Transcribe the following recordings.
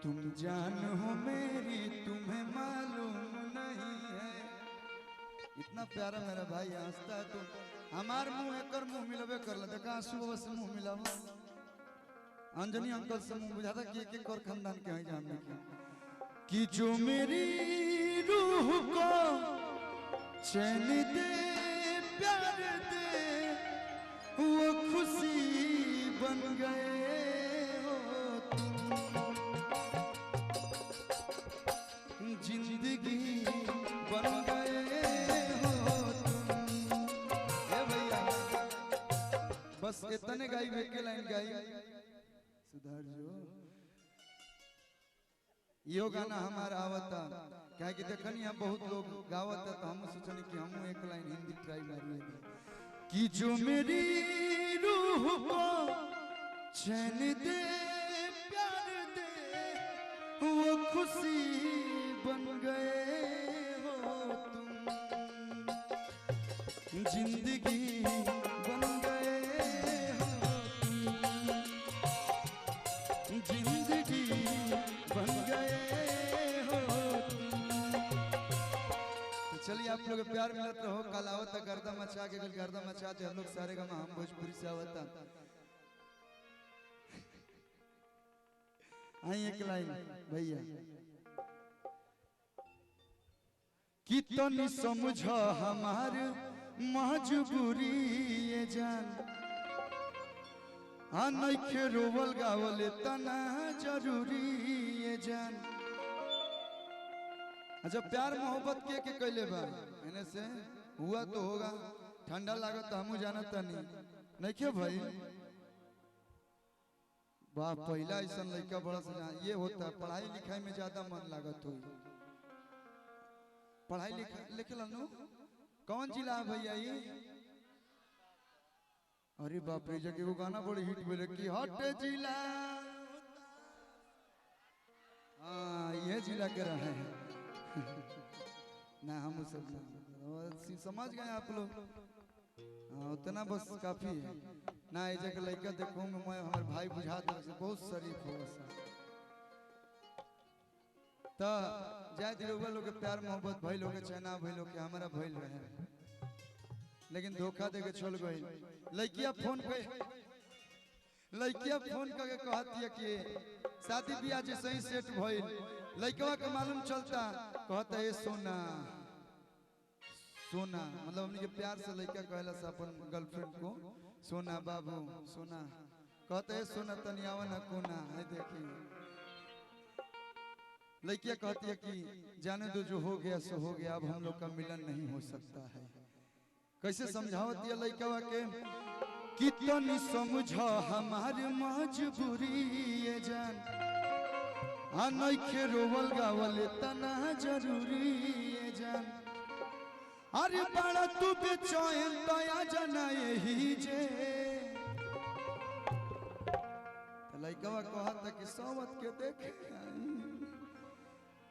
तुम जान हो मेरी तुम्हें मालूम नहीं है। इतना प्यारा मेरा भाई हंसता है तो हमार मुंह एक मुंह मिलबे कर ले। देखा सुबह से मुंह मिलावा अंजनी अंकल से मुंह बुझाता कि एक और खानदान के हैं जानने की जो मेरी रूह को चैन दे प्यार दे वो खुशी बन गए हो तुम, जिंदगी बन गए हो तुम। ए भैया बस इतने गाई के लाइन गाई सुधार जो यो गाना हमारा आवता क्या कि देखनी हम बहुत लोग गावता तो हम सोचनी कि हम एक लाइन हिंदी ट्राई मारिए कि जो मेरी रूह को चैन दे प्यार दे वो खुशी बन गए हो तुम, जिंदगी बन गए हो तुम, जिंदगी बन गए हो तुम। चलिए आप लोग प्यार मिलत रहो। कल आवता गर्दा मचा के गर्दा मचा दे हम लोग सारे गमा हम भोजपुरी से आवता। आई एक लाइन भैया कि तो नहीं समझो हमार मजबूरी ये जान नइखे रोवल गावल तना जरूरी ये जान। अच्छा प्यार मोहब्बत के कैले बा एने से हुआ तो होगा ठंडा लागत हमू जानता नहीं क्यों भाई वाह पहला ऐसा लड़का बड़ा सा ये होता है पढ़ाई लिखाई में ज्यादा मन लागत हो। पढ़ाई लिखाई लिखे लो कौन जिला भैया ये? अरे बाप रे जगह वो गाना बड़ी हिट बोले कि हट जिला। हाँ ये जिला के रहे हैं ना हम सब समझ गए आप लोग। हाँ उतना बस काफी है ना। ये जगह लड़का देखो मैं हमारे भाई बुझा दो बहुत शरीफ हो तो जाए दिलोगा लोग प्यार मोहब्बत भाई लोग चैना भाई लोग के हमारा भइल रहे लेकिन धोखा दे के चल गई। लड़किया फोन पे करके कहती है कि शादी ब्याह जैसे ही सेट भइल लड़कवा के मालूम चलता कहता है सोना सोना मतलब हमने के प्यार से लड़का कहला से अपन गर्लफ्रेंड को सोना बाबू सोना कहता है सोना तनियावा ना कोना है। देखिए लड़किया कहती है कि जाने दो जो हो गया सो हो गया अब हम लोग का मिलन नहीं हो सकता है। कैसे समझावती है लड़कवा के कि तो नहीं समझो हमारी मजबूरी ये जान नइखे रोवल गावल तना जरूरी ये जान। अरे बड़ा तू बेचैन दया जना यही जे लड़कवा कहता कि सोवत के देखे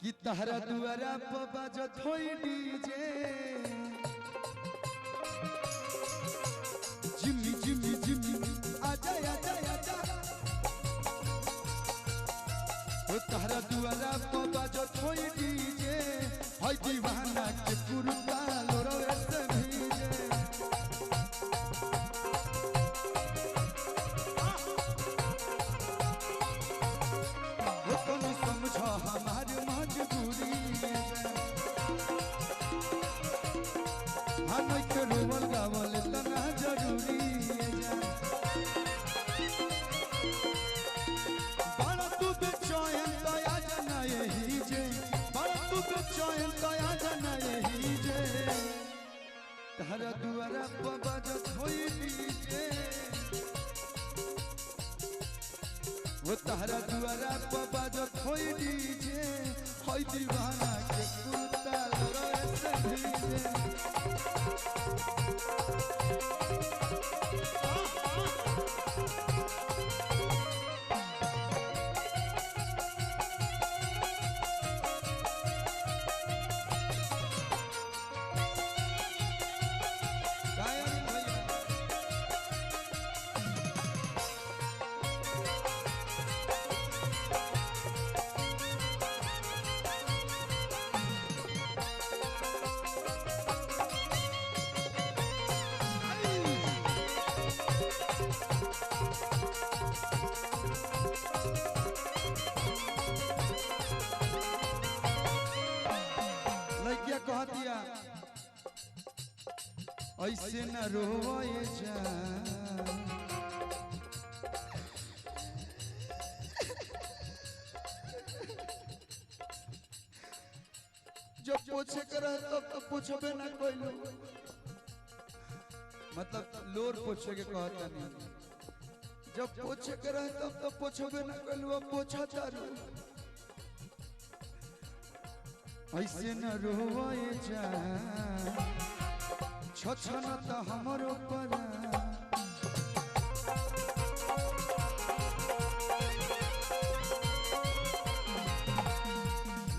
कि तहरा दुआरा पर बाजत होई डीजे जिम्मी जिम्मी जिम्मी आजा आजा आजा ओ तहरा दुआरा पर बाजत होई डीजे हई दीवाना के पुरता लोरवे से भीजे। ओ तुम समझो हमारी मजबूरी हम के रोवल गावल तना जरूरी बड़ा तू बेचैन दया जना यही जे बड़ा तू बेचैन दया जना यही जे तहरा दुआरा पर बाजत होई डीजे वो तहरा दुआरा पर बाजत होई डीजे होई दीवाना के कुर्ता लोरे से भीजे। ऐसे न रोए जान। जब पूछे कर तब तो पूछबे ना कोई लोग, मतलब लोर पूछे के कहता नहीं। जब पूछे कर तब तो पूछबे ना कोई लोग, पूछा तारू ऐसे न रोए जान। छछन त हमरो पर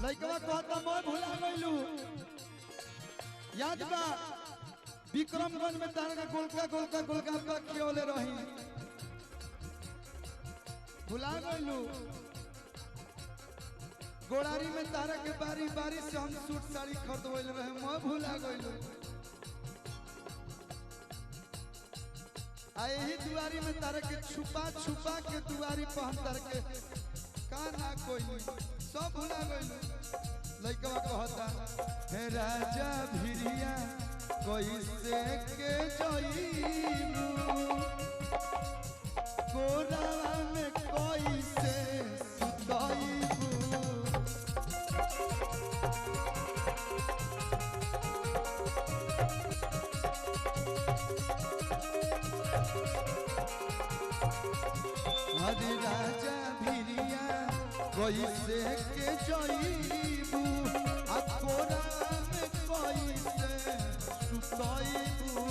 लइकवा कहता मैं भुला गइलू। याद बा विक्रमगंज में तारा का गोलका खियोले रही, भुला गइलू। गोड़ारी में तारा के बारी बारी से हम सूट साड़ी खरीदवल रहे, मैं भुला गइलू। यही दुआरी में तारा के छुपा छुपा के दुआरी पर हम तारा के काना कोई सब भुला गइलू। लइकवा कहता हे राजा भिरिया कैसे के जइबू, गोरावा में कैसे सुतइबू। अरे राजा भिरिया कैसे के जइबू, आ गोरावा में कैसे सुतइबू।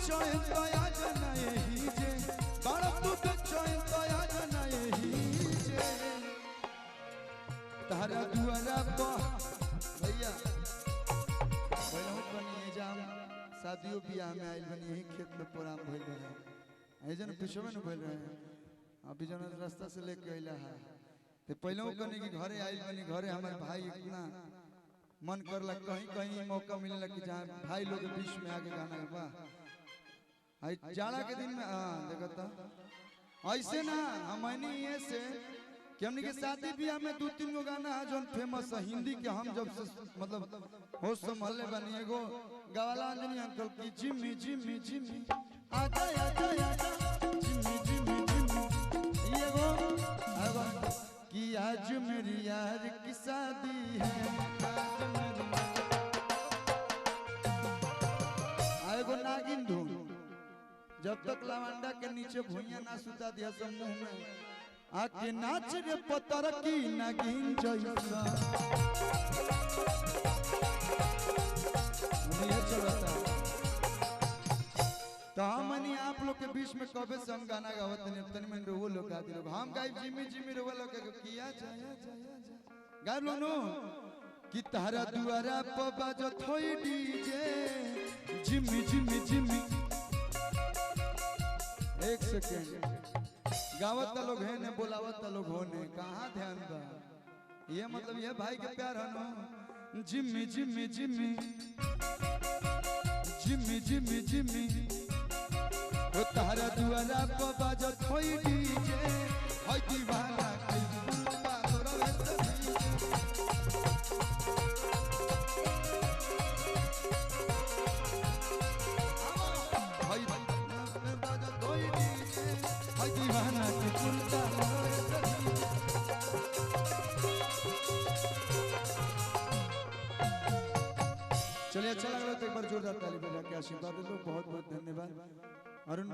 चैन दया जनाए ही जे, बड़ा तू चैन दया जनाए ही जे। तारा दुआरा पर भैया पहले बनिए जाम शादियों बियाह में आइल बनी, यही खेत में प्रोग्राम भइल रहे। ऐजन पीछे में भइल रहे, अभी जन रास्ता से लेके आइला है। तो पहले कनी कि घरे आइल बनी, घरे हमारे भाई इतना मन करला कहीं कहीं मौका मिलेला कि जहाँ भाई लोग के बीच में आके गाना बा। जाड़ा के दिन में देखता ऐसे ना हमनी ये से कि हमनी के शादी ब्याह में 2-3 गो गाना है जो फेमस है हिंदी के। हम जब से मतलब होश संभालने बनी, एगो गवाला अंजनी अंकल की जिम्मी जिम्मी जिम्मी आजा आजा आजा जिम्मी जिम्मी जिम्मी, ये गो कि आज मेरी यार की शादी है, एगो नागिन धूम जब तक लवंडा के नीचे भुइया ना सुता दिया समूह में आके नाच रे पतर की नागिन जैसा। ये चलता तो हमनी आप लोग के बीच में कबे से हम गाना गावत नहीं, तनी मन रो लोग गा दिलो। हम गाई जिमी जिमी रो लोग के किया जाया जाया गा लो नो कि तारा दुआरा पर बाजो थोई डीजे जिमी जिमी जिमी। एक सेकेंड गावत लोग है ने बोलावत लोग हो ने, कहाँ ध्यान बा। ये मतलब ये भाई के प्यार है ना। जिम्मी जिम्मी जिम्मी जिम्मी जिम्मी जिम्मी ओ तारा दुआरा पर बाजत होई डीजे होई दीवाना कई बुलबा तोरा वैसे होई बाजत होई डीजे होई दीवाना कई बुलबा। चलिए अच्छा लगा तो एक बार जोरदार ताली बजा के आशीर्वाद दो। बहुत बहुत धन्यवाद अरुण।